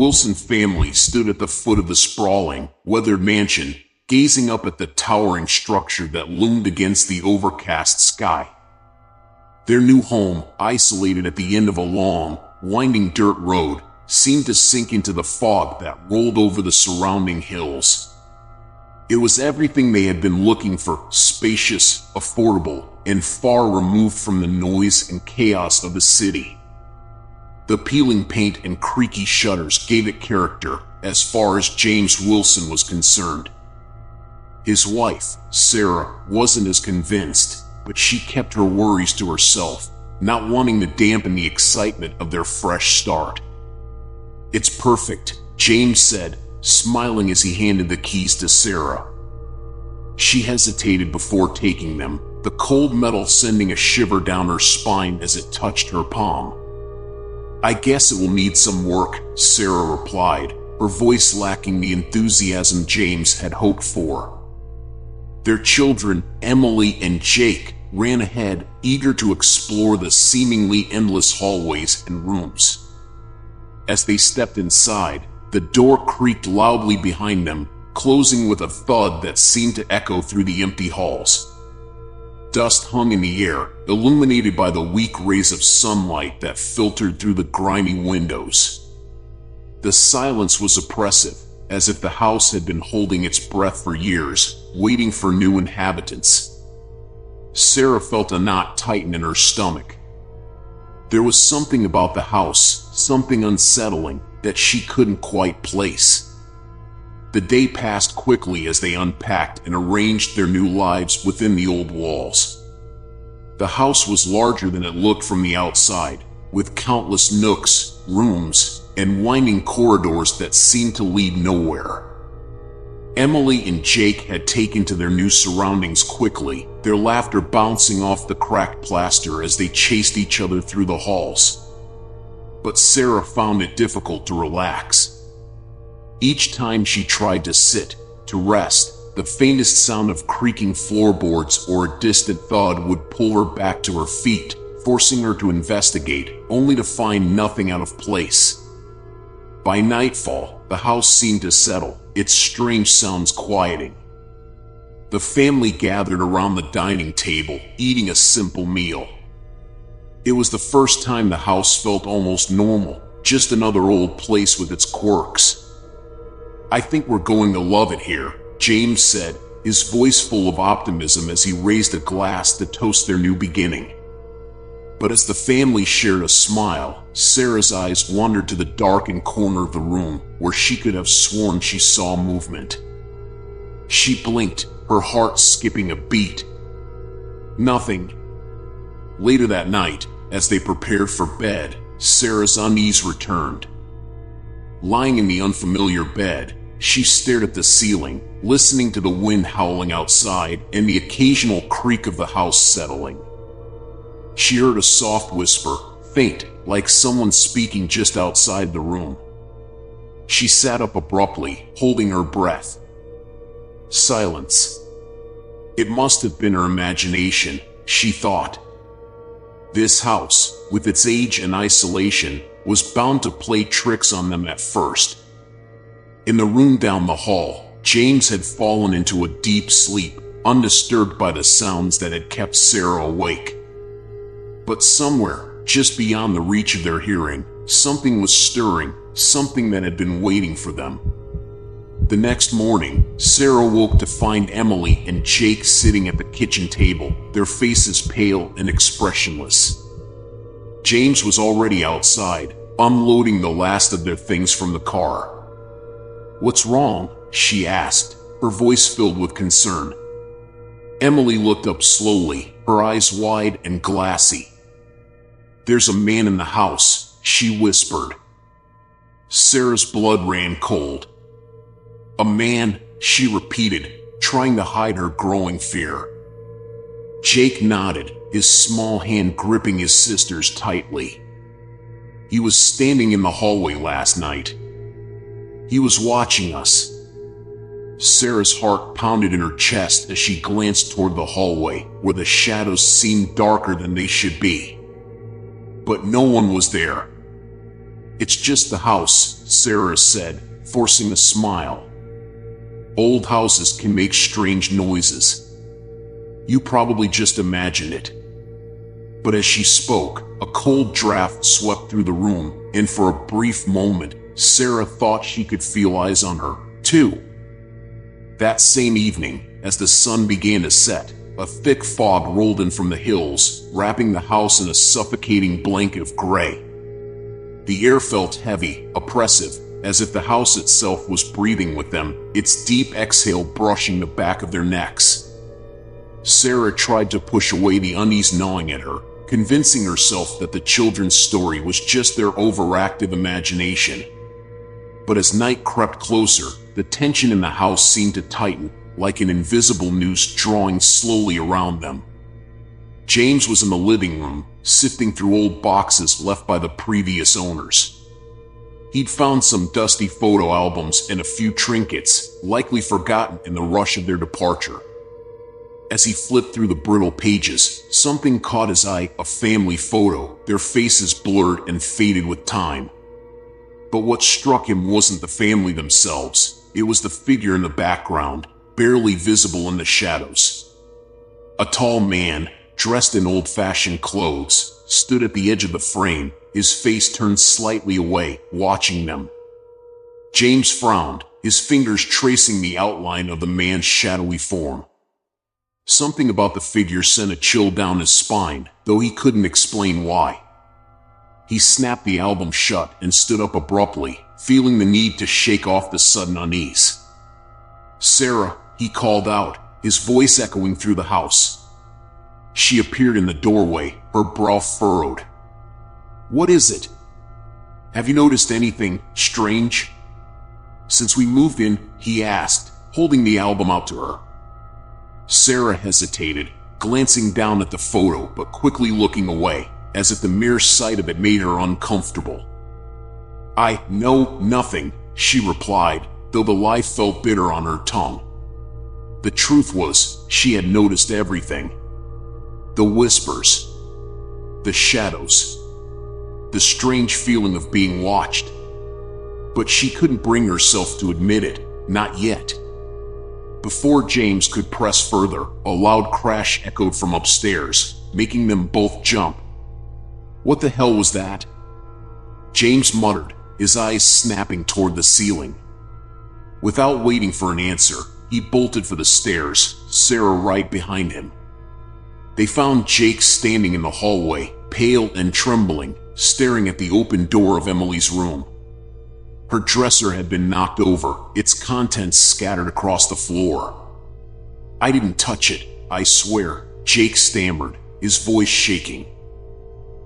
Wilson family stood at the foot of the sprawling, weathered mansion, gazing up at the towering structure that loomed against the overcast sky. Their new home, isolated at the end of a long, winding dirt road, seemed to sink into the fog that rolled over the surrounding hills. It was everything they had been looking for: spacious, affordable, and far removed from the noise and chaos of the city. The peeling paint and creaky shutters gave it character, as far as James Wilson was concerned. His wife, Sarah, wasn't as convinced, but she kept her worries to herself, not wanting to dampen the excitement of their fresh start. "It's perfect," James said, smiling as he handed the keys to Sarah. She hesitated before taking them, the cold metal sending a shiver down her spine as it touched her palm. "I guess it will need some work," Sarah replied, her voice lacking the enthusiasm James had hoped for. Their children, Emily and Jake, ran ahead, eager to explore the seemingly endless hallways and rooms. As they stepped inside, the door creaked loudly behind them, closing with a thud that seemed to echo through the empty halls. Dust hung in the air, illuminated by the weak rays of sunlight that filtered through the grimy windows. The silence was oppressive, as if the house had been holding its breath for years, waiting for new inhabitants. Sarah felt a knot tighten in her stomach. There was something about the house, something unsettling, that she couldn't quite place. The day passed quickly as they unpacked and arranged their new lives within the old walls. The house was larger than it looked from the outside, with countless nooks, rooms, and winding corridors that seemed to lead nowhere. Emily and Jake had taken to their new surroundings quickly, their laughter bouncing off the cracked plaster as they chased each other through the halls. But Sarah found it difficult to relax. Each time she tried to sit, to rest, the faintest sound of creaking floorboards or a distant thud would pull her back to her feet, forcing her to investigate, only to find nothing out of place. By nightfall, the house seemed to settle, its strange sounds quieting. The family gathered around the dining table, eating a simple meal. It was the first time the house felt almost normal, just another old place with its quirks. "I think we're going to love it here," James said, his voice full of optimism as he raised a glass to toast their new beginning. But as the family shared a smile, Sarah's eyes wandered to the darkened corner of the room where she could have sworn she saw movement. She blinked, her heart skipping a beat. Nothing. Later that night, as they prepared for bed, Sarah's unease returned. Lying in the unfamiliar bed, she stared at the ceiling, listening to the wind howling outside and the occasional creak of the house settling. She heard a soft whisper, faint, like someone speaking just outside the room. She sat up abruptly, holding her breath. Silence. It must have been her imagination, she thought. This house, with its age and isolation, was bound to play tricks on them at first. In the room down the hall, James had fallen into a deep sleep, undisturbed by the sounds that had kept Sarah awake. But somewhere, just beyond the reach of their hearing, something was stirring, something that had been waiting for them. The next morning, Sarah woke to find Emily and Jake sitting at the kitchen table, their faces pale and expressionless. James was already outside, unloading the last of their things from the car. "What's wrong?" she asked, her voice filled with concern. Emily looked up slowly, her eyes wide and glassy. "There's a man in the house," she whispered. Sarah's blood ran cold. "A man," she repeated, trying to hide her growing fear. Jake nodded, his small hand gripping his sister's tightly. "He was standing in the hallway last night. He was watching us." Sarah's heart pounded in her chest as she glanced toward the hallway, where the shadows seemed darker than they should be. But no one was there. It's just the house, Sarah said, forcing a smile. Old houses can make strange noises. You probably just imagined it. But as she spoke, a cold draft swept through the room, and for a brief moment, Sarah thought she could feel eyes on her, too. That same evening, as the sun began to set, a thick fog rolled in from the hills, wrapping the house in a suffocating blanket of gray. The air felt heavy, oppressive, as if the house itself was breathing with them, its deep exhale brushing the back of their necks. Sarah tried to push away the unease gnawing at her, convincing herself that the children's story was just their overactive imagination. But as night crept closer, the tension in the house seemed to tighten, like an invisible noose drawing slowly around them. James was in the living room, sifting through old boxes left by the previous owners. He'd found some dusty photo albums and a few trinkets, likely forgotten in the rush of their departure. As he flipped through the brittle pages, something caught his eye, a family photo, their faces blurred and faded with time. But what struck him wasn't the family themselves, it was the figure in the background, barely visible in the shadows. A tall man, dressed in old-fashioned clothes, stood at the edge of the frame, his face turned slightly away, watching them. James frowned, his fingers tracing the outline of the man's shadowy form. Something about the figure sent a chill down his spine, though he couldn't explain why. He snapped the album shut and stood up abruptly, feeling the need to shake off the sudden unease. "Sarah," he called out, his voice echoing through the house. She appeared in the doorway, her brow furrowed. "What is it? Have you noticed anything strange?" "Since we moved in," he asked, holding the album out to her. Sarah hesitated, glancing down at the photo but quickly looking away, as if the mere sight of it made her uncomfortable. "I know nothing," she replied, though the lie felt bitter on her tongue. The truth was, she had noticed everything. The whispers, the shadows, the strange feeling of being watched. But she couldn't bring herself to admit it, not yet. Before James could press further, a loud crash echoed from upstairs, making them both jump. "What the hell was that?" James muttered, his eyes snapping toward the ceiling. Without waiting for an answer, he bolted for the stairs, Sarah right behind him. They found Jake standing in the hallway, pale and trembling, staring at the open door of Emily's room. Her dresser had been knocked over, its contents scattered across the floor. "I didn't touch it, I swear," Jake stammered, his voice shaking.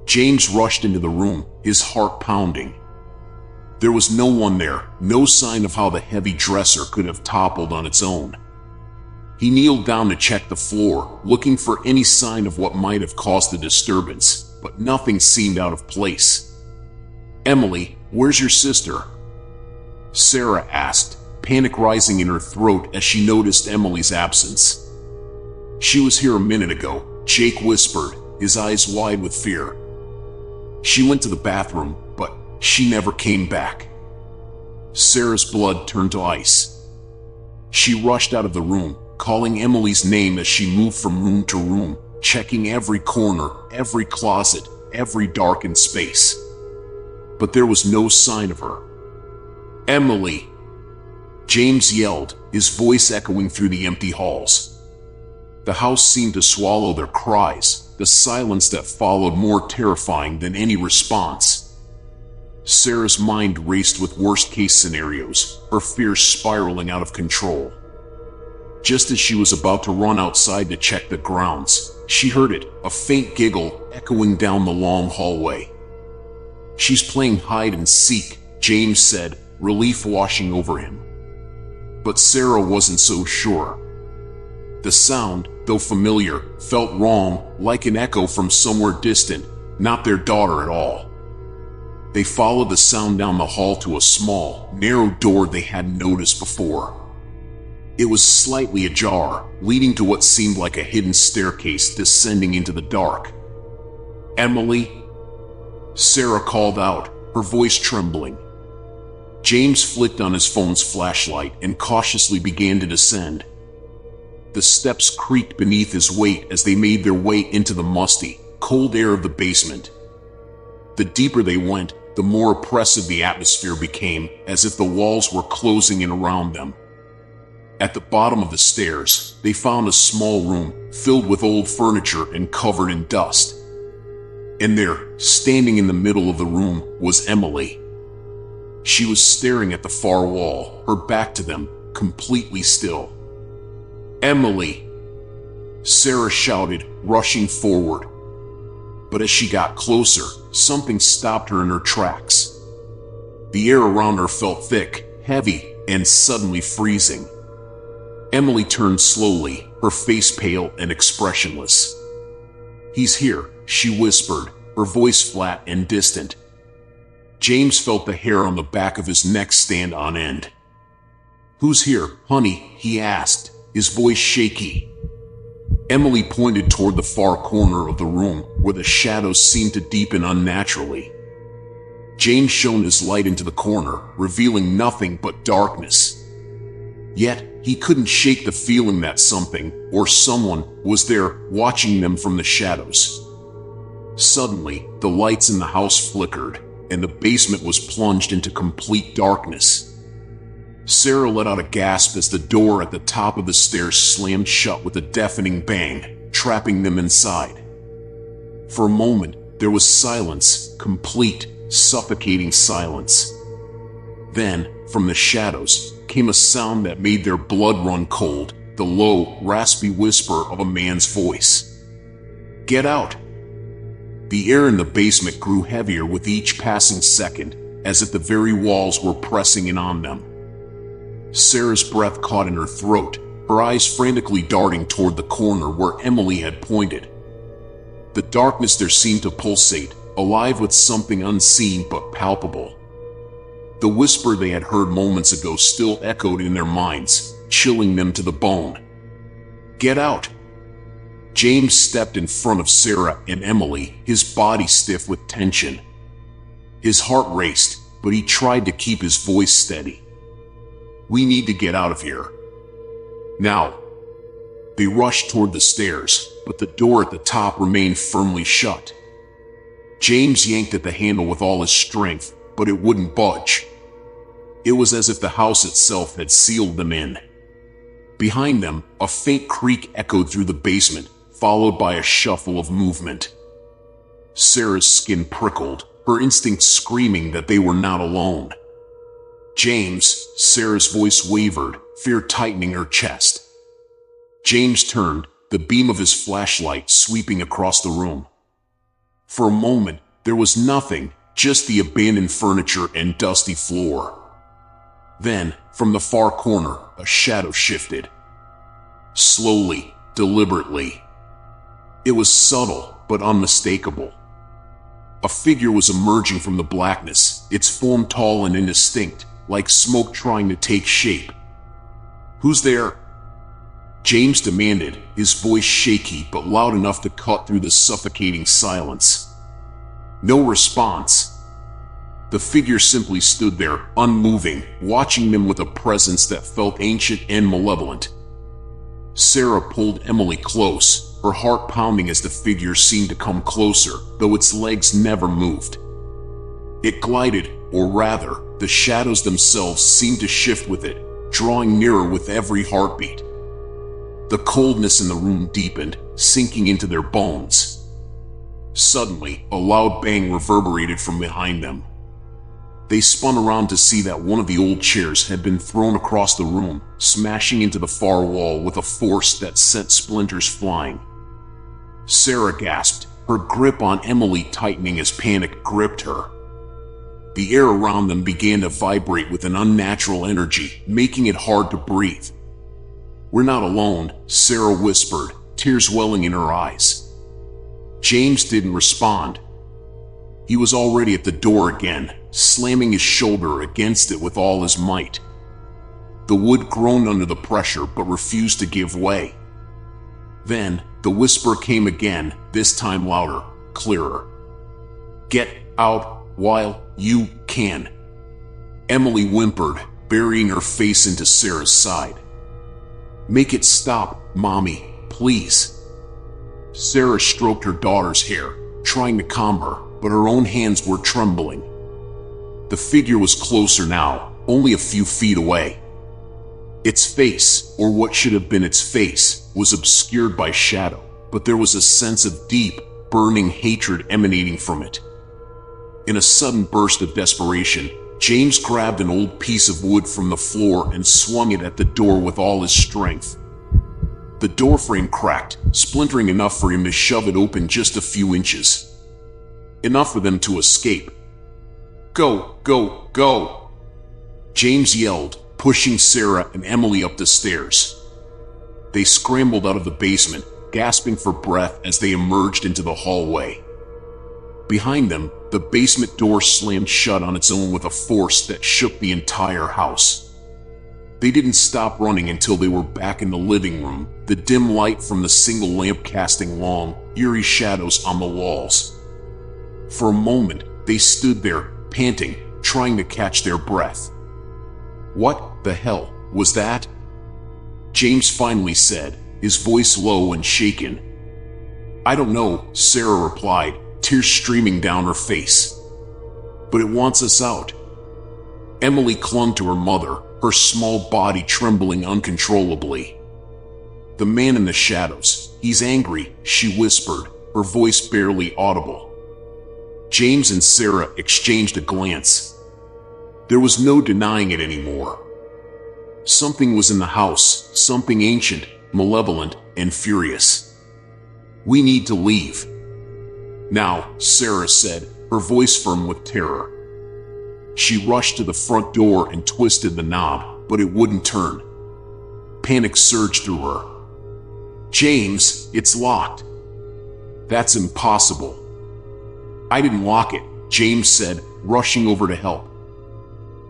James rushed into the room, his heart pounding. There was no one there, no sign of how the heavy dresser could have toppled on its own. He kneeled down to check the floor, looking for any sign of what might have caused the disturbance, but nothing seemed out of place. "Emily, where's your sister?" Sarah asked, panic rising in her throat as she noticed Emily's absence. "She was here a minute ago," Jake whispered, his eyes wide with fear. "She went to the bathroom, but she never came back." Sarah's blood turned to ice. She rushed out of the room, calling Emily's name as she moved from room to room, checking every corner, every closet, every darkened space. But there was no sign of her. "Emily!" James yelled, his voice echoing through the empty halls. The house seemed to swallow their cries, the silence that followed more terrifying than any response. Sarah's mind raced with worst-case scenarios, her fears spiraling out of control. Just as she was about to run outside to check the grounds, she heard it, a faint giggle echoing down the long hallway. "She's playing hide and seek," James said, relief washing over him. But Sarah wasn't so sure. The sound, though familiar, felt wrong, like an echo from somewhere distant, not their daughter at all. They followed the sound down the hall to a small, narrow door they hadn't noticed before. It was slightly ajar, leading to what seemed like a hidden staircase descending into the dark. "Emily?" Sarah called out, her voice trembling. James flicked on his phone's flashlight and cautiously began to descend. The steps creaked beneath his weight as they made their way into the musty, cold air of the basement. The deeper they went, the more oppressive the atmosphere became, as if the walls were closing in around them. At the bottom of the stairs, they found a small room filled with old furniture and covered in dust. And there, standing in the middle of the room, was Emily. She was staring at the far wall, her back to them, completely still. "Emily!" Sarah shouted, rushing forward. But as she got closer, something stopped her in her tracks. The air around her felt thick, heavy, and suddenly freezing. Emily turned slowly, her face pale and expressionless. "He's here," she whispered, her voice flat and distant. James felt the hair on the back of his neck stand on end. "Who's here, honey?" he asked, his voice shaky. Emily pointed toward the far corner of the room, where the shadows seemed to deepen unnaturally. James shone his light into the corner, revealing nothing but darkness. Yet, he couldn't shake the feeling that something, or someone, was there, watching them from the shadows. Suddenly, the lights in the house flickered, and the basement was plunged into complete darkness. Sarah let out a gasp as the door at the top of the stairs slammed shut with a deafening bang, trapping them inside. For a moment, there was silence, complete, suffocating silence. Then, from the shadows, came a sound that made their blood run cold, the low, raspy whisper of a man's voice. "Get out!" The air in the basement grew heavier with each passing second, as if the very walls were pressing in on them. Sarah's breath caught in her throat, her eyes frantically darting toward the corner where Emily had pointed. The darkness there seemed to pulsate, alive with something unseen but palpable. The whisper they had heard moments ago still echoed in their minds, chilling them to the bone. "Get out!" James stepped in front of Sarah and Emily, his body stiff with tension. His heart raced, but he tried to keep his voice steady. "We need to get out of here. Now." They rushed toward the stairs, but the door at the top remained firmly shut. James yanked at the handle with all his strength, but it wouldn't budge. It was as if the house itself had sealed them in. Behind them, a faint creak echoed through the basement, followed by a shuffle of movement. Sarah's skin prickled, her instincts screaming that they were not alone. "James," Sarah's voice wavered, fear tightening her chest. James turned, the beam of his flashlight sweeping across the room. For a moment, there was nothing, just the abandoned furniture and dusty floor. Then, from the far corner, a shadow shifted. Slowly, deliberately. It was subtle, but unmistakable. A figure was emerging from the blackness, its form tall and indistinct, like smoke trying to take shape. "Who's there?" James demanded, his voice shaky but loud enough to cut through the suffocating silence. No response. The figure simply stood there, unmoving, watching them with a presence that felt ancient and malevolent. Sarah pulled Emily close, her heart pounding as the figure seemed to come closer, though its legs never moved. It glided, or rather, the shadows themselves seemed to shift with it, drawing nearer with every heartbeat. The coldness in the room deepened, sinking into their bones. Suddenly, a loud bang reverberated from behind them. They spun around to see that one of the old chairs had been thrown across the room, smashing into the far wall with a force that sent splinters flying. Sarah gasped, her grip on Emily tightening as panic gripped her. The air around them began to vibrate with an unnatural energy, making it hard to breathe. "We're not alone," Sarah whispered, tears welling in her eyes. James didn't respond. He was already at the door again, slamming his shoulder against it with all his might. The wood groaned under the pressure but refused to give way. Then, the whisper came again, this time louder, clearer. "Get out While you can, Emily whimpered, burying her face into Sarah's side. Make it stop, Mommy, please. Sarah stroked her daughter's hair, trying to calm her, but her own hands were trembling. The figure was closer now, only a few feet away. Its face, or what should have been its face, was obscured by shadow, but there was a sense of deep, burning hatred emanating from it. In a sudden burst of desperation, James grabbed an old piece of wood from the floor and swung it at the door with all his strength. The door frame cracked, splintering enough for him to shove it open just a few inches. Enough for them to escape. Go, go, go! James yelled, pushing Sarah and Emily up the stairs. They scrambled out of the basement, gasping for breath as they emerged into the hallway. Behind them, the basement door slammed shut on its own with a force that shook the entire house. They didn't stop running until they were back in the living room, the dim light from the single lamp casting long, eerie shadows on the walls. For a moment, they stood there, panting, trying to catch their breath. What the hell was that? James finally said, his voice low and shaken. I don't know, Sarah replied, tears streaming down her face. But it wants us out. Emily clung to her mother, her small body trembling uncontrollably. The man in the shadows, he's angry, she whispered, her voice barely audible. James and Sarah exchanged a glance. There was no denying it anymore. Something was in the house, something ancient, malevolent, and furious. We need to leave. Now, Sarah said, her voice firm with terror. She rushed to the front door and twisted the knob, but it wouldn't turn. Panic surged through her. James, it's locked. That's impossible. I didn't lock it, James said, rushing over to help.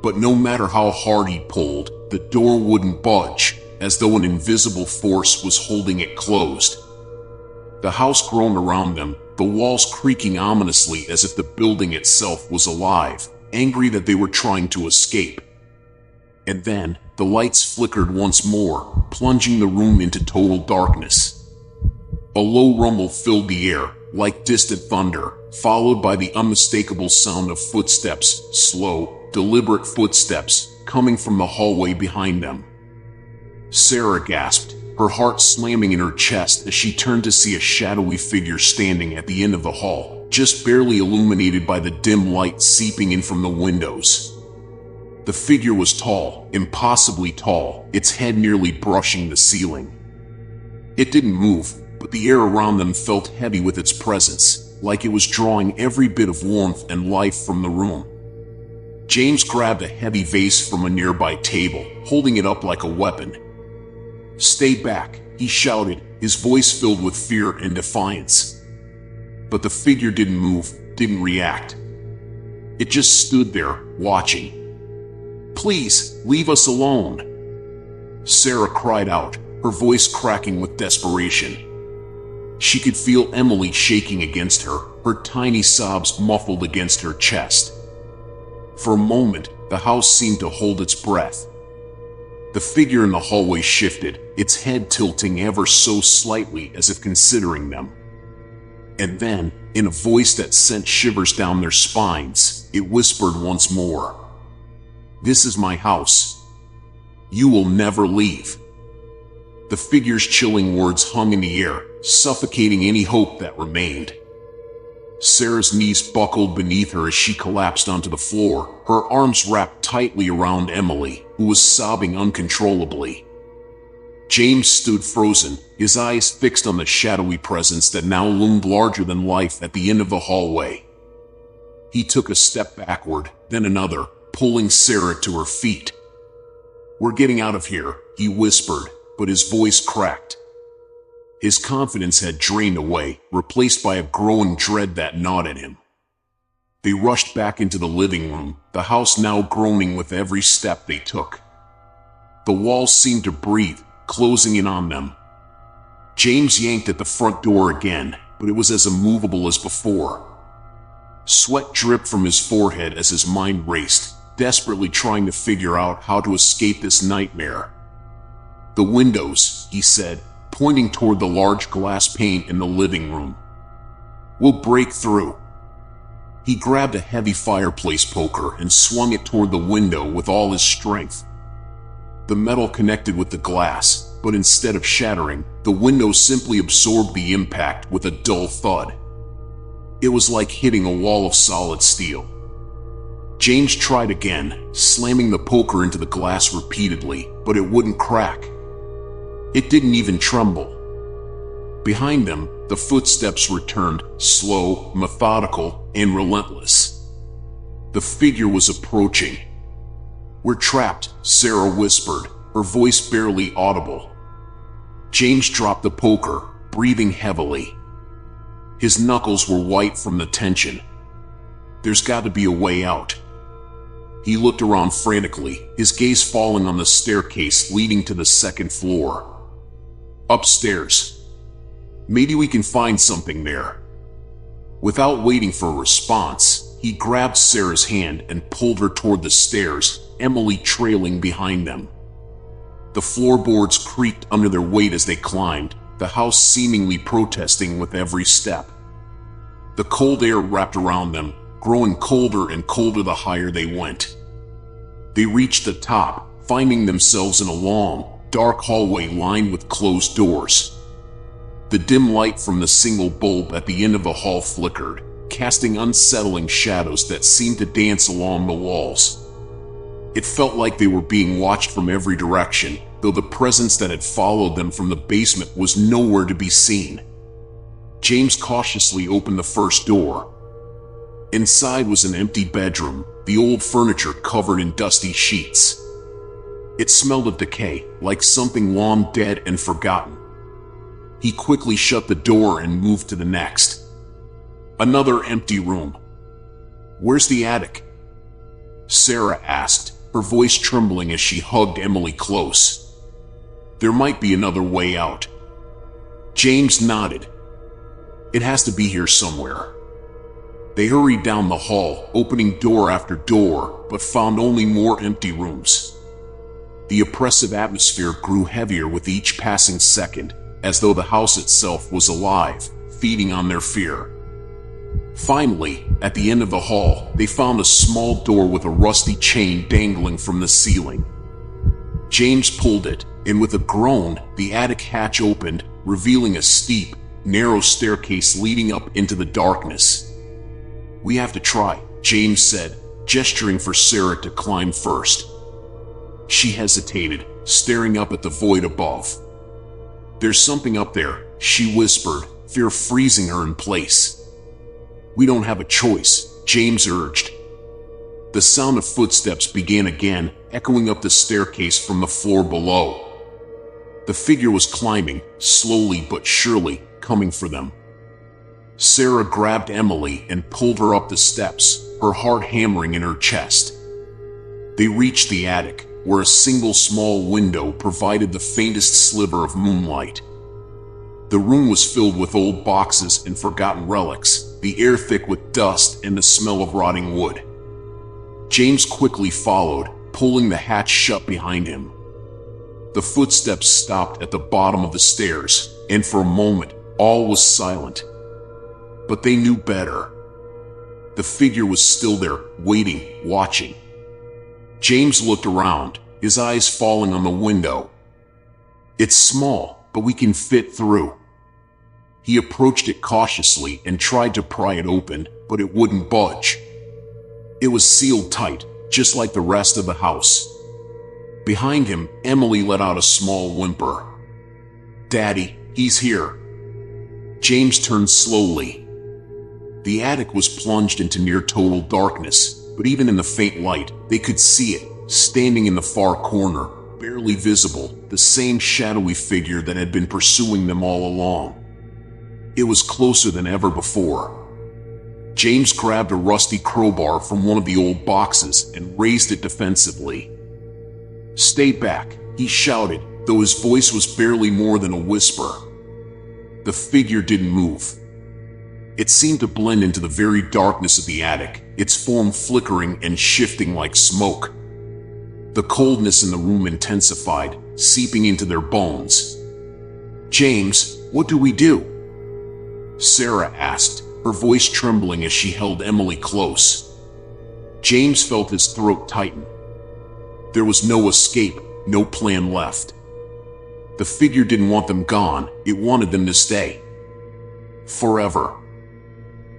But no matter how hard he pulled, the door wouldn't budge, as though an invisible force was holding it closed. The house groaned around them, the walls creaking ominously as if the building itself was alive, angry that they were trying to escape. And then, the lights flickered once more, plunging the room into total darkness. A low rumble filled the air, like distant thunder, followed by the unmistakable sound of footsteps, slow, deliberate footsteps, coming from the hallway behind them. Sarah gasped, her heart slamming in her chest as she turned to see a shadowy figure standing at the end of the hall, just barely illuminated by the dim light seeping in from the windows. The figure was tall, impossibly tall, its head nearly brushing the ceiling. It didn't move, but the air around them felt heavy with its presence, like it was drawing every bit of warmth and life from the room. James grabbed a heavy vase from a nearby table, holding it up like a weapon. Stay back, he shouted, his voice filled with fear and defiance. But the figure didn't move, didn't react. It just stood there, watching. Please, leave us alone. Sarah cried out, her voice cracking with desperation. She could feel Emily shaking against her, her tiny sobs muffled against her chest. For a moment, the house seemed to hold its breath. The figure in the hallway shifted, its head tilting ever so slightly as if considering them. And then, in a voice that sent shivers down their spines, it whispered once more. This is my house. You will never leave. The figure's chilling words hung in the air, suffocating any hope that remained. Sarah's knees buckled beneath her as she collapsed onto the floor, her arms wrapped tightly around Emily, who was sobbing uncontrollably. James stood frozen, his eyes fixed on the shadowy presence that now loomed larger than life at the end of the hallway. He took a step backward, then another, pulling Sarah to her feet. We're getting out of here, he whispered, but his voice cracked. His confidence had drained away, replaced by a growing dread that gnawed at him. They rushed back into the living room, the house now groaning with every step they took. The walls seemed to breathe, closing in on them. James yanked at the front door again, but it was as immovable as before. Sweat dripped from his forehead as his mind raced, desperately trying to figure out how to escape this nightmare. "The windows," he said, pointing toward the large glass pane in the living room. "We'll break through." He grabbed a heavy fireplace poker and swung it toward the window with all his strength. The metal connected with the glass, but instead of shattering, the window simply absorbed the impact with a dull thud. It was like hitting a wall of solid steel. James tried again, slamming the poker into the glass repeatedly, but it wouldn't crack. It didn't even tremble. Behind them, the footsteps returned, slow, methodical, and relentless. The figure was approaching. "We're trapped," Sarah whispered, her voice barely audible. James dropped the poker, breathing heavily. His knuckles were white from the tension. "There's got to be a way out." He looked around frantically, his gaze falling on the staircase leading to the second floor. "Upstairs. Maybe we can find something there." Without waiting for a response, he grabbed Sarah's hand and pulled her toward the stairs, Emily trailing behind them. The floorboards creaked under their weight as they climbed, the house seemingly protesting with every step. The cold air wrapped around them, growing colder and colder the higher they went. They reached the top, finding themselves in a long, dark hallway lined with closed doors. The dim light from the single bulb at the end of the hall flickered, casting unsettling shadows that seemed to dance along the walls. It felt like they were being watched from every direction, though the presence that had followed them from the basement was nowhere to be seen. James cautiously opened the first door. Inside was an empty bedroom, the old furniture covered in dusty sheets. It smelled of decay, like something long dead and forgotten. He quickly shut the door and moved to the next. Another empty room. "Where's the attic?" Sarah asked, her voice trembling as she hugged Emily close. "There might be another way out." James nodded. "It has to be here somewhere." They hurried down the hall, opening door after door, but found only more empty rooms. The oppressive atmosphere grew heavier with each passing second, as though the house itself was alive, feeding on their fear. Finally, at the end of the hall, they found a small door with a rusty chain dangling from the ceiling. James pulled it, and with a groan, the attic hatch opened, revealing a steep, narrow staircase leading up into the darkness. "We have to try," James said, gesturing for Sarah to climb first. She hesitated, staring up at the void above. "There's something up there," she whispered, fear freezing her in place. "We don't have a choice," James urged. The sound of footsteps began again, echoing up the staircase from the floor below. The figure was climbing, slowly but surely, coming for them. Sarah grabbed Emily and pulled her up the steps, her heart hammering in her chest. They reached the attic, where a single small window provided the faintest sliver of moonlight. The room was filled with old boxes and forgotten relics, the air thick with dust and the smell of rotting wood. James quickly followed, pulling the hatch shut behind him. The footsteps stopped at the bottom of the stairs, and for a moment, all was silent. But they knew better. The figure was still there, waiting, watching. James looked around, his eyes falling on the window. "It's small, but we can fit through." He approached it cautiously and tried to pry it open, but it wouldn't budge. It was sealed tight, just like the rest of the house. Behind him, Emily let out a small whimper. "Daddy, he's here." James turned slowly. The attic was plunged into near total darkness, but even in the faint light, they could see it, standing in the far corner, barely visible, the same shadowy figure that had been pursuing them all along. It was closer than ever before. James grabbed a rusty crowbar from one of the old boxes and raised it defensively. "Stay back," he shouted, though his voice was barely more than a whisper. The figure didn't move. It seemed to blend into the very darkness of the attic, its form flickering and shifting like smoke. The coldness in the room intensified, seeping into their bones. "James, what do we do?" Sarah asked, her voice trembling as she held Emily close. James felt his throat tighten. There was no escape, no plan left. The figure didn't want them gone, it wanted them to stay. Forever.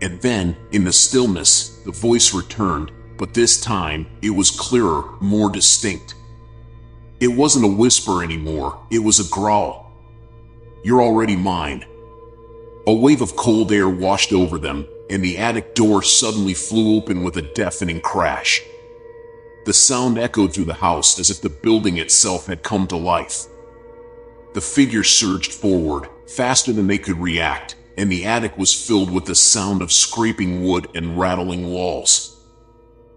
And then, in the stillness, the voice returned, but this time, it was clearer, more distinct. It wasn't a whisper anymore, it was a growl. "You're already mine." A wave of cold air washed over them, and the attic door suddenly flew open with a deafening crash. The sound echoed through the house as if the building itself had come to life. The figure surged forward, faster than they could react, and the attic was filled with the sound of scraping wood and rattling walls.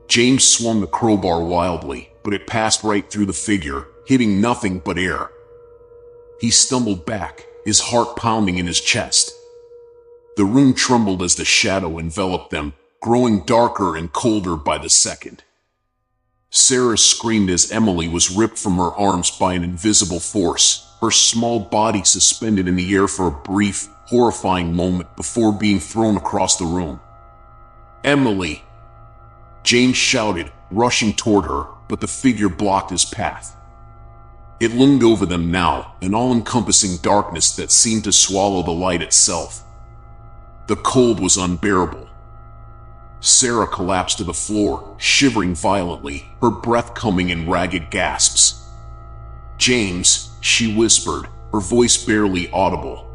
James swung the crowbar wildly, but it passed right through the figure, hitting nothing but air. He stumbled back, his heart pounding in his chest. The room trembled as the shadow enveloped them, growing darker and colder by the second. Sarah screamed as Emily was ripped from her arms by an invisible force, her small body suspended in the air for a brief, horrifying moment before being thrown across the room. "Emily!" James shouted, rushing toward her, but the figure blocked his path. It loomed over them now, an all-encompassing darkness that seemed to swallow the light itself. The cold was unbearable. Sarah collapsed to the floor, shivering violently, her breath coming in ragged gasps. "James," she whispered, her voice barely audible.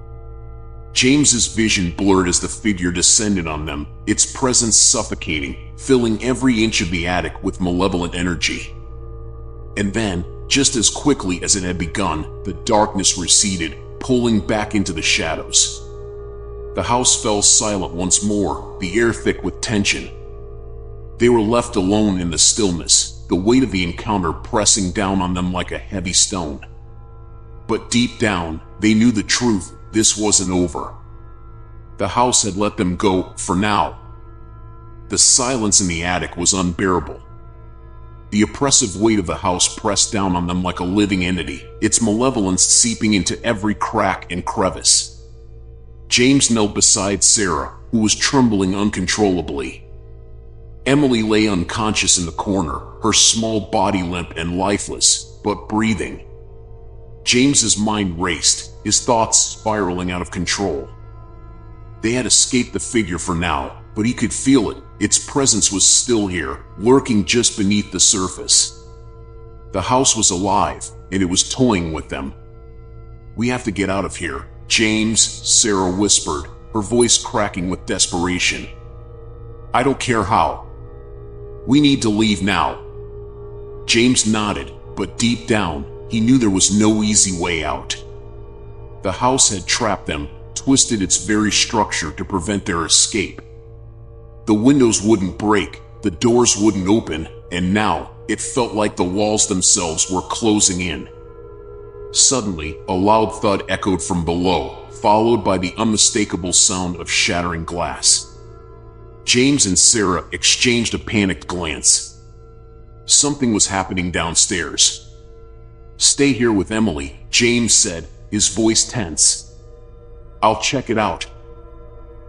James's vision blurred as the figure descended on them, its presence suffocating, filling every inch of the attic with malevolent energy. And then, just as quickly as it had begun, the darkness receded, pulling back into the shadows. The house fell silent once more, the air thick with tension. They were left alone in the stillness, the weight of the encounter pressing down on them like a heavy stone. But deep down, they knew the truth, this wasn't over. The house had let them go, for now. The silence in the attic was unbearable. The oppressive weight of the house pressed down on them like a living entity, its malevolence seeping into every crack and crevice. James knelt beside Sarah, who was trembling uncontrollably. Emily lay unconscious in the corner, her small body limp and lifeless, but breathing. James's mind raced, his thoughts spiraling out of control. They had escaped the figure for now, but he could feel it. Its presence was still here, lurking just beneath the surface. The house was alive, and it was toying with them. "We have to get out of here, James," Sarah whispered, her voice cracking with desperation. "I don't care how. We need to leave now." James nodded, but deep down, he knew there was no easy way out. The house had trapped them, twisted its very structure to prevent their escape. The windows wouldn't break, the doors wouldn't open, and now, it felt like the walls themselves were closing in. Suddenly, a loud thud echoed from below, followed by the unmistakable sound of shattering glass. James and Sarah exchanged a panicked glance. Something was happening downstairs. "Stay here with Emily," James said, his voice tense. "I'll check it out."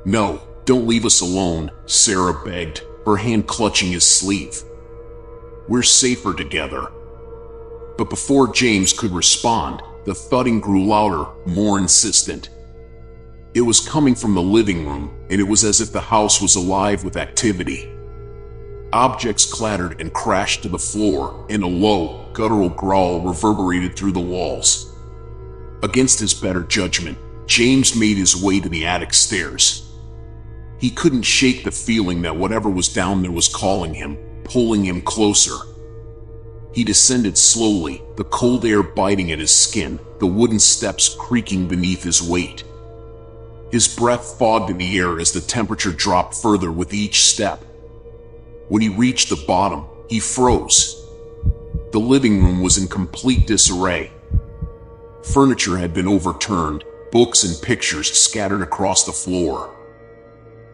"No, don't leave us alone," Sarah begged, her hand clutching his sleeve. "We're safer together." But before James could respond, the thudding grew louder, more insistent. It was coming from the living room, and it was as if the house was alive with activity. Objects clattered and crashed to the floor, and a low, guttural growl reverberated through the walls. Against his better judgment, James made his way to the attic stairs. He couldn't shake the feeling that whatever was down there was calling him, pulling him closer. He descended slowly, the cold air biting at his skin, the wooden steps creaking beneath his weight. His breath fogged in the air as the temperature dropped further with each step. When he reached the bottom, he froze. The living room was in complete disarray. Furniture had been overturned, books and pictures scattered across the floor.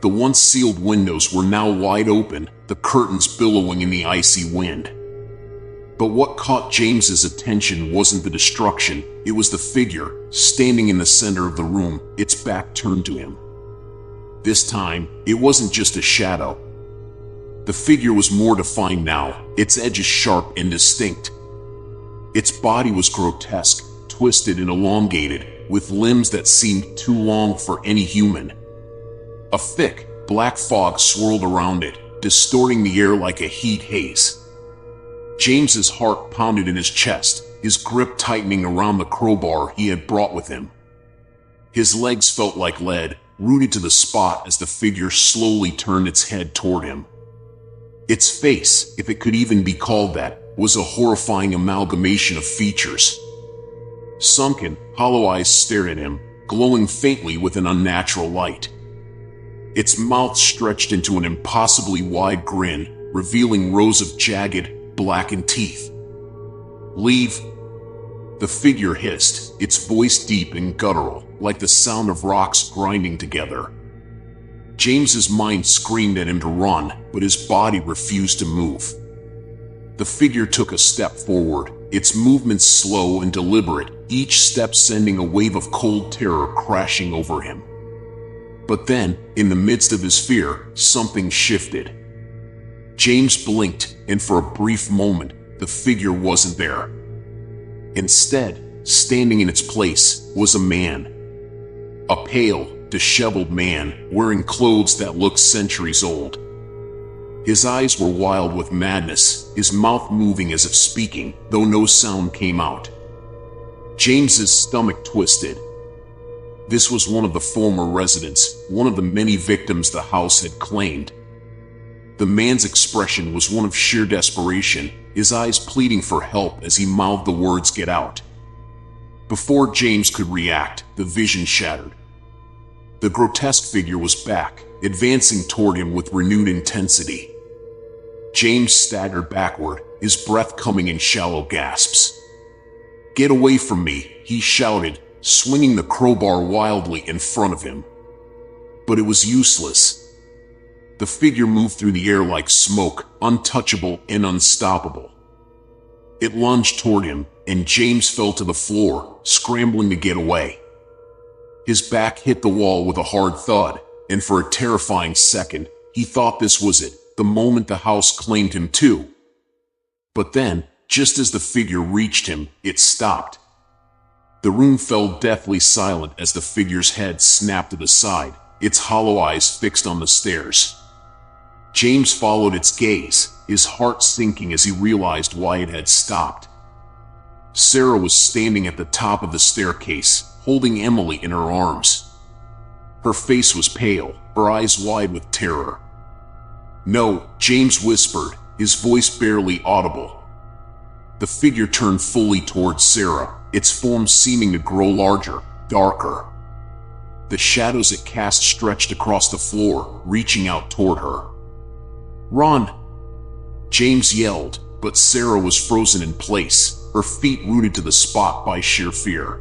The once sealed windows were now wide open, the curtains billowing in the icy wind. But what caught James's attention wasn't the destruction, it was the figure, standing in the center of the room, its back turned to him. This time, it wasn't just a shadow. The figure was more defined now, its edges sharp and distinct. Its body was grotesque, twisted and elongated, with limbs that seemed too long for any human. A thick, black fog swirled around it, distorting the air like a heat haze. James's heart pounded in his chest, his grip tightening around the crowbar he had brought with him. His legs felt like lead, rooted to the spot as the figure slowly turned its head toward him. Its face, if it could even be called that, was a horrifying amalgamation of features. Sunken, hollow eyes stared at him, glowing faintly with an unnatural light. Its mouth stretched into an impossibly wide grin, revealing rows of jagged, blackened teeth. "Leave," the figure hissed, its voice deep and guttural, like the sound of rocks grinding together. James's mind screamed at him to run, but his body refused to move. The figure took a step forward, its movements slow and deliberate, each step sending a wave of cold terror crashing over him. But then, in the midst of his fear, something shifted. James blinked, and for a brief moment, the figure wasn't there. Instead, standing in its place, was a man. A pale, disheveled man, wearing clothes that looked centuries old. His eyes were wild with madness, his mouth moving as if speaking, though no sound came out. James's stomach twisted. This was one of the former residents, one of the many victims the house had claimed. The man's expression was one of sheer desperation, his eyes pleading for help as he mouthed the words, "Get out." Before James could react, the vision shattered. The grotesque figure was back, advancing toward him with renewed intensity. James staggered backward, his breath coming in shallow gasps. "Get away from me," he shouted, swinging the crowbar wildly in front of him. But it was useless. The figure moved through the air like smoke, untouchable and unstoppable. It lunged toward him, and James fell to the floor, scrambling to get away. His back hit the wall with a hard thud, and for a terrifying second, he thought this was it, the moment the house claimed him too. But then, just as the figure reached him, it stopped. The room fell deathly silent as the figure's head snapped to the side, its hollow eyes fixed on the stairs. James followed its gaze, his heart sinking as he realized why it had stopped. Sarah was standing at the top of the staircase, holding Emily in her arms. Her face was pale, her eyes wide with terror. "No," James whispered, his voice barely audible. The figure turned fully towards Sarah, its form seeming to grow larger, darker. The shadows it cast stretched across the floor, reaching out toward her. "Run!" James yelled, but Sarah was frozen in place, her feet rooted to the spot by sheer fear.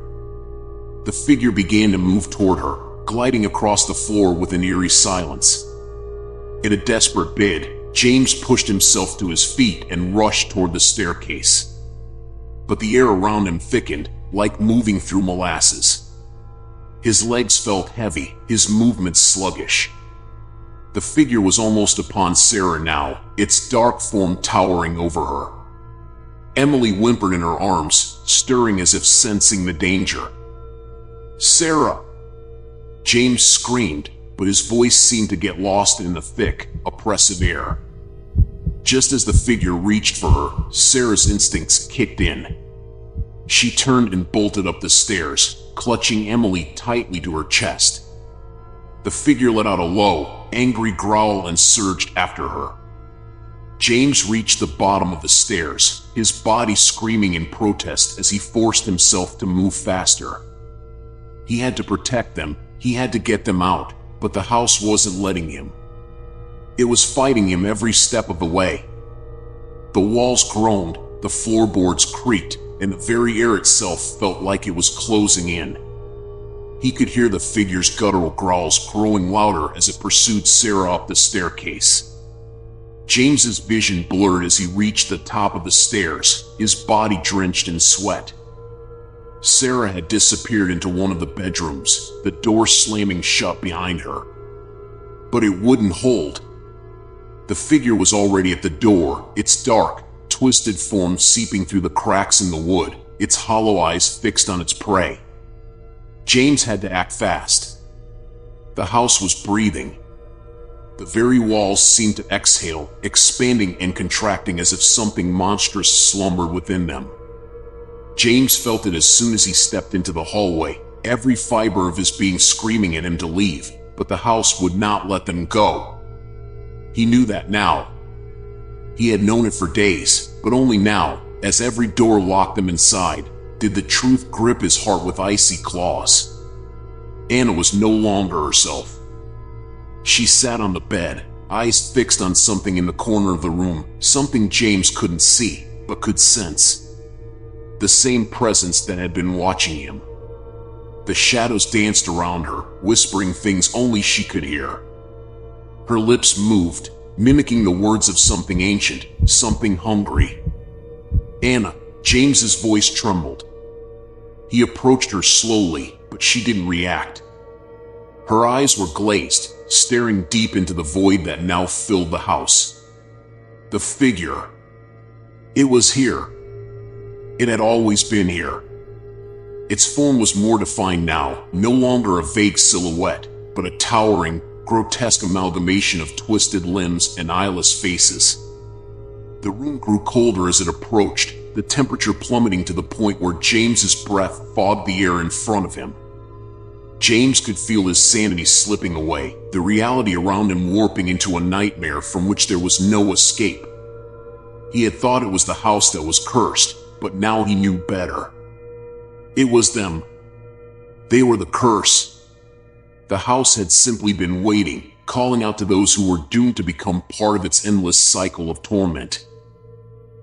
The figure began to move toward her, gliding across the floor with an eerie silence. In a desperate bid, James pushed himself to his feet and rushed toward the staircase. But the air around him thickened, like moving through molasses. His legs felt heavy, his movements sluggish. The figure was almost upon Sarah now, its dark form towering over her. Emily whimpered in her arms, stirring as if sensing the danger. "Sarah!" James screamed, but his voice seemed to get lost in the thick, oppressive air. Just as the figure reached for her, Sarah's instincts kicked in. She turned and bolted up the stairs, clutching Emily tightly to her chest. The figure let out a low, angry growl and surged after her. James reached the bottom of the stairs, his body screaming in protest as he forced himself to move faster. He had to protect them, he had to get them out, but the house wasn't letting him. It was fighting him every step of the way. The walls groaned, the floorboards creaked, and the very air itself felt like it was closing in. He could hear the figure's guttural growls growing louder as it pursued Sarah up the staircase. James's vision blurred as he reached the top of the stairs, his body drenched in sweat. Sarah had disappeared into one of the bedrooms, the door slamming shut behind her. But it wouldn't hold. The figure was already at the door, its dark, twisted form seeping through the cracks in the wood, its hollow eyes fixed on its prey. James had to act fast. The house was breathing. The very walls seemed to exhale, expanding and contracting as if something monstrous slumbered within them. James felt it as soon as he stepped into the hallway, every fiber of his being screaming at him to leave, but the house would not let them go. He knew that now. He had known it for days, but only now, as every door locked them inside, did the truth grip his heart with icy claws. Anna was no longer herself. She sat on the bed, eyes fixed on something in the corner of the room, something James couldn't see, but could sense. The same presence that had been watching him. The shadows danced around her, whispering things only she could hear. Her lips moved, mimicking the words of something ancient, something hungry. Anna, James's voice trembled. He approached her slowly, but she didn't react. Her eyes were glazed, staring deep into the void that now filled the house. The figure. It was here. It had always been here. Its form was more defined now, no longer a vague silhouette, but a towering, grotesque amalgamation of twisted limbs and eyeless faces. The room grew colder as it approached, the temperature plummeting to the point where James's breath fogged the air in front of him. James could feel his sanity slipping away, the reality around him warping into a nightmare from which there was no escape. He had thought it was the house that was cursed, but now he knew better. It was them. They were the curse. The house had simply been waiting, calling out to those who were doomed to become part of its endless cycle of torment.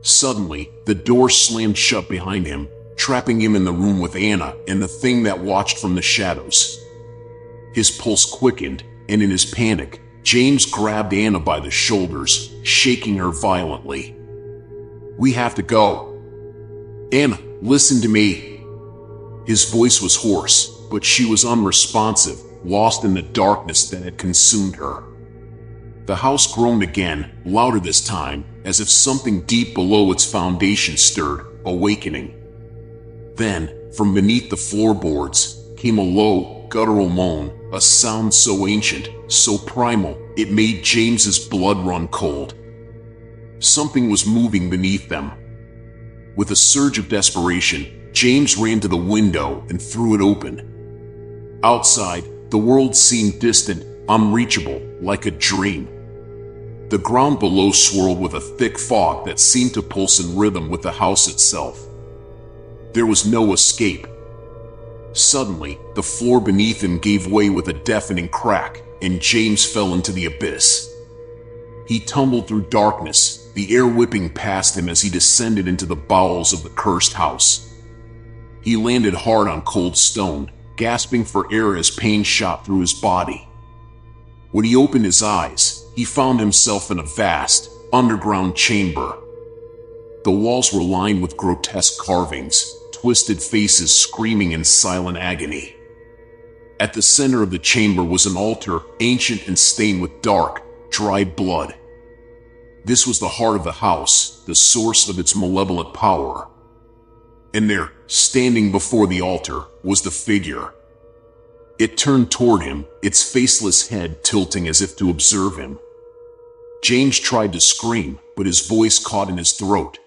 Suddenly, the door slammed shut behind him, trapping him in the room with Anna and the thing that watched from the shadows. His pulse quickened, and in his panic, James grabbed Anna by the shoulders, shaking her violently. "We have to go. Anna, listen to me." His voice was hoarse, but she was unresponsive, lost in the darkness that had consumed her. The house groaned again, louder this time, as if something deep below its foundation stirred, awakening. Then, from beneath the floorboards, came a low, guttural moan, a sound so ancient, so primal, it made James's blood run cold. Something was moving beneath them. With a surge of desperation, James ran to the window and threw it open. Outside, the world seemed distant, unreachable, like a dream. The ground below swirled with a thick fog that seemed to pulse in rhythm with the house itself. There was no escape. Suddenly, the floor beneath him gave way with a deafening crack, and James fell into the abyss. He tumbled through darkness, the air whipping past him as he descended into the bowels of the cursed house. He landed hard on cold stone, gasping for air as pain shot through his body. When he opened his eyes, he found himself in a vast, underground chamber. The walls were lined with grotesque carvings, twisted faces screaming in silent agony. At the center of the chamber was an altar, ancient and stained with dark, dried blood. This was the heart of the house, the source of its malevolent power. And there, standing before the altar, was the figure. It turned toward him, its faceless head tilting as if to observe him. James tried to scream, but his voice caught in his throat.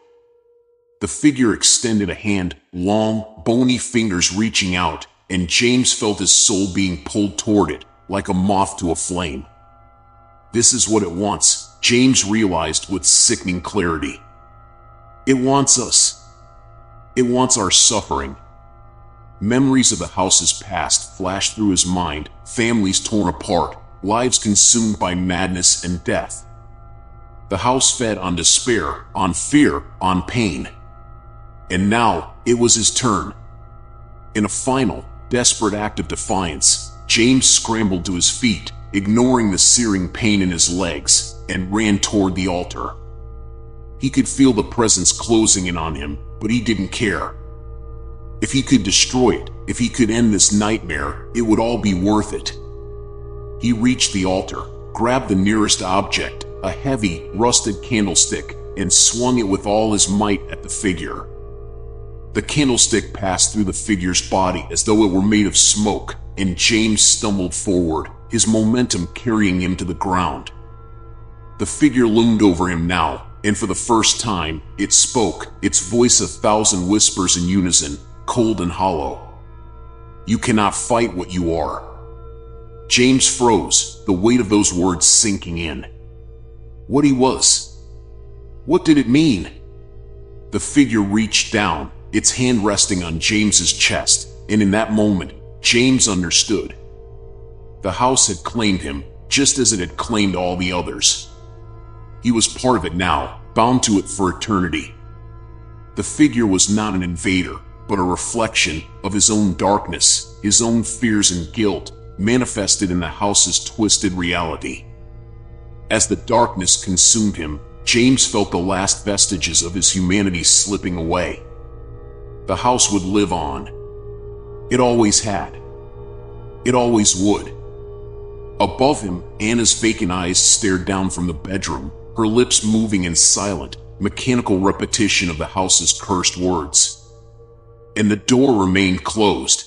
The figure extended a hand, long, bony fingers reaching out, and James felt his soul being pulled toward it, like a moth to a flame. This is what it wants, James realized with sickening clarity. It wants us. It wants our suffering. Memories of the house's past flashed through his mind, families torn apart, lives consumed by madness and death. The house fed on despair, on fear, on pain. And now, it was his turn. In a final, Desperate act of defiance, James scrambled to his feet, ignoring the searing pain in his legs, and ran toward the altar. He could feel the presence closing in on him, but he didn't care. If he could destroy it, if he could end this nightmare, it would all be worth it. He reached the altar, grabbed the nearest object, a heavy, rusted candlestick, and swung it with all his might at the figure. The candlestick passed through the figure's body as though it were made of smoke, and James stumbled forward, his momentum carrying him to the ground. The figure loomed over him now, and for the first time, it spoke, its voice a thousand whispers in unison, cold and hollow. "You cannot fight what you are." James froze, the weight of those words sinking in. What he was. What did it mean? The figure reached down, its hand resting on James's chest, and in that moment, James understood. The house had claimed him, just as it had claimed all the others. He was part of it now, bound to it for eternity. The figure was not an invader, but a reflection of his own darkness, his own fears and guilt, manifested in the house's twisted reality. As the darkness consumed him, James felt the last vestiges of his humanity slipping away. The house would live on. It always had. It always would. Above him, Anna's vacant eyes stared down from the bedroom, her lips moving in silent, mechanical repetition of the house's cursed words. And the door remained closed.